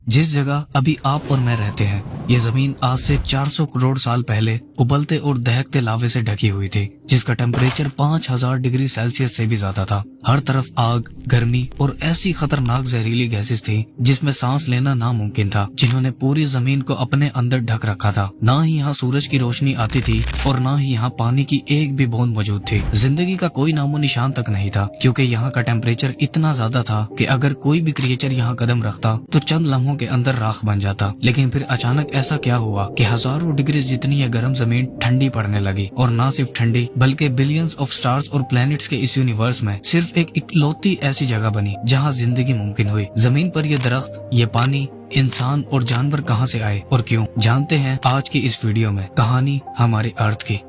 जिस जगह अभी आप और मैं रहते हैं, ये जमीन आज से 400 करोड़ साल पहले उबलते और दहकते लावे से ढकी हुई थी, जिसका टेम्परेचर 5000 डिग्री सेल्सियस से भी ज्यादा था। हर तरफ आग, गर्मी और ऐसी खतरनाक जहरीली गैसेस थी जिसमें सांस लेना नामुमकिन था, जिन्होंने पूरी जमीन को अपने अंदर ढक रखा था। ना ही यहाँ सूरज की रोशनी आती थी और ना ही यहाँ पानी की एक भी बूंद मौजूद थी। जिंदगी का कोई नामो निशान तक नहीं था, क्योंकि यहाँ का टेम्परेचर इतना ज्यादा था कि अगर कोई भी क्रिएचर यहाँ कदम रखता तो चंद लम्हों के अंदर राख बन जाता। लेकिन फिर अचानक ऐसा क्या हुआ कि हजारों डिग्री जितनी ये गर्म जमीन ठंडी पड़ने लगी, और ना सिर्फ ठंडी बल्कि बिलियंस ऑफ स्टार्स और प्लैनेट्स के इस यूनिवर्स में सिर्फ एक इकलौती ऐसी जगह बनी जहाँ जिंदगी मुमकिन हुई। जमीन पर ये दरख्त, ये पानी, इंसान और जानवर कहाँ से आए और क्यों, जानते हैं आज की इस वीडियो में। कहानी हमारे अर्थ की।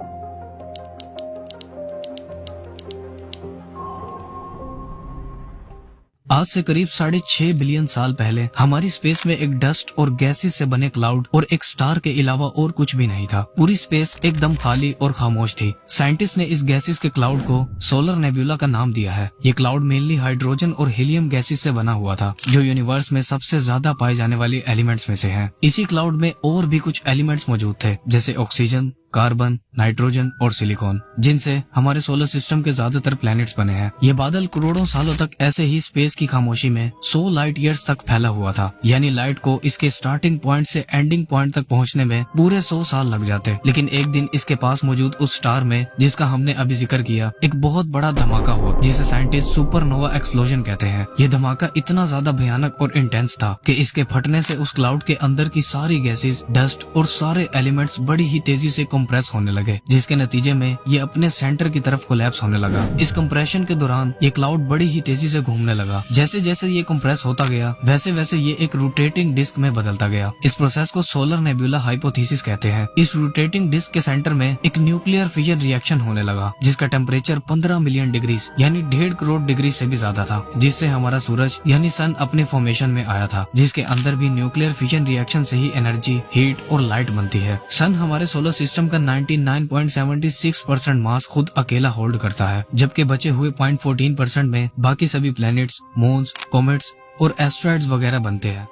आज से करीब 6.5 बिलियन साल पहले हमारी स्पेस में एक डस्ट और गैसेस से बने क्लाउड और एक स्टार के अलावा और कुछ भी नहीं था। पूरी स्पेस एकदम खाली और खामोश थी। साइंटिस्ट ने इस गैसेस के क्लाउड को सोलर नेबुला का नाम दिया है। ये क्लाउड मेनली हाइड्रोजन और हीलियम गैसेस से बना हुआ था, जो यूनिवर्स में सबसे ज्यादा पाए जाने वाले एलिमेंट्स में से है। इसी क्लाउड में और भी कुछ एलिमेंट्स मौजूद थे, जैसे ऑक्सीजन, कार्बन, नाइट्रोजन और सिलिकॉन, जिनसे हमारे सोलर सिस्टम के ज्यादातर प्लैनेट्स बने हैं। ये बादल करोड़ों सालों तक ऐसे ही स्पेस की खामोशी में 100 लाइट ईयर्स तक फैला हुआ था। यानी लाइट को इसके स्टार्टिंग पॉइंट से एंडिंग पॉइंट तक पहुंचने में पूरे 100 साल लग जाते। लेकिन एक दिन इसके पास मौजूद उस स्टार में, जिसका हमने अभी जिक्र किया, एक बहुत बड़ा धमाका हुआ, जिसे साइंटिस्ट सुपरनोवा एक्सप्लोजन कहते हैं। ये धमाका इतना ज्यादा भयानक और इंटेंस था कि इसके फटने से उस क्लाउड के अंदर की सारी गैसेस, डस्ट और सारे एलिमेंट्स बड़ी ही तेजी से कंप्रेस होने लगे, जिसके नतीजे में ये अपने सेंटर की तरफ कोलैप्स होने लगा। इस कंप्रेशन के दौरान ये क्लाउड बड़ी ही तेजी से घूमने लगा। जैसे जैसे ये कंप्रेस होता गया, वैसे वैसे ये एक रोटेटिंग डिस्क में बदलता गया। इस प्रोसेस को सोलर नेबुला हाइपोथेसिस कहते हैं। इस रोटेटिंग डिस्क के सेंटर में एक न्यूक्लियर फिजन रिएक्शन होने लगा, जिसका टेम्परेचर 15 मिलियन डिग्री यानी 1.5 करोड़ डिग्री से भी ज्यादा था, जिससे हमारा सूरज यानी सन अपने फॉर्मेशन में आया था, जिसके अंदर भी न्यूक्लियर फिजन रिएक्शन से ही एनर्जी, हीट और लाइट बनती है। सन हमारे सोलर सिस्टम का 99.76% मास खुद अकेला होल्ड करता है, जबकि बचे हुए 0.14% में बाकी सभी प्लैनेट्स, मून्स, कॉमेट्स और एस्ट्रॉइड्स वगैरह बनते हैं।